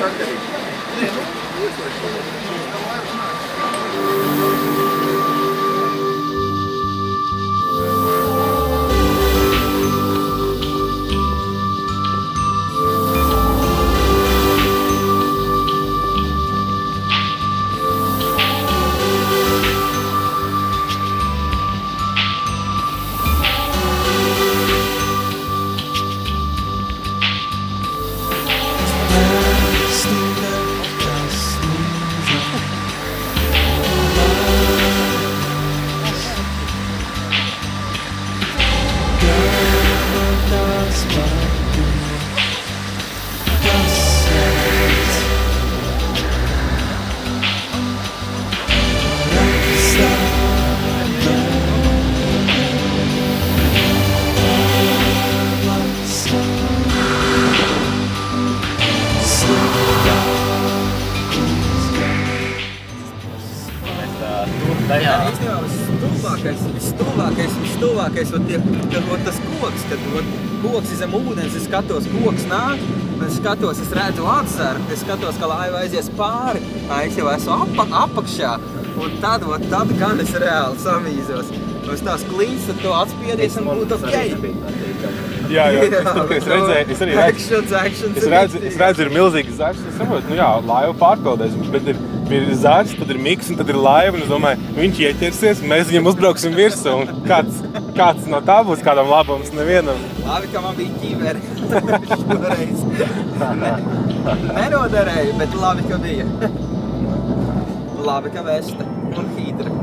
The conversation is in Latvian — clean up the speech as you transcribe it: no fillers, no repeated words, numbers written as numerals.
sakarīgi. Nē, nu, Vistuvākais, tas koks, kad koks ir zem ūdens, es skatos, koks nāk, es skatos, es redzu atzaru, es skatos, ka laiva aizies pāri, es jau esmu apakšā, un tad gan es reāli samīzos. Es tās klīns, tad to atspiedies un būtu ok. Jā, es redzēju, es arī redzu, es redzu, ir milzīgas zars, es saprotu, nu jā, laiva pārpildēs, bet ir zars, tad ir miks un tad ir laiva, un es domāju, viņš ieķersies, mēs viņam uzbrauksim virsū, un kāds no tā būs kādam labums, nevienam. Labi, ka man bija ķīveri šoreiz. Nenoderēju, bet labi, ka bija. Labi, ka vesta un hīdra.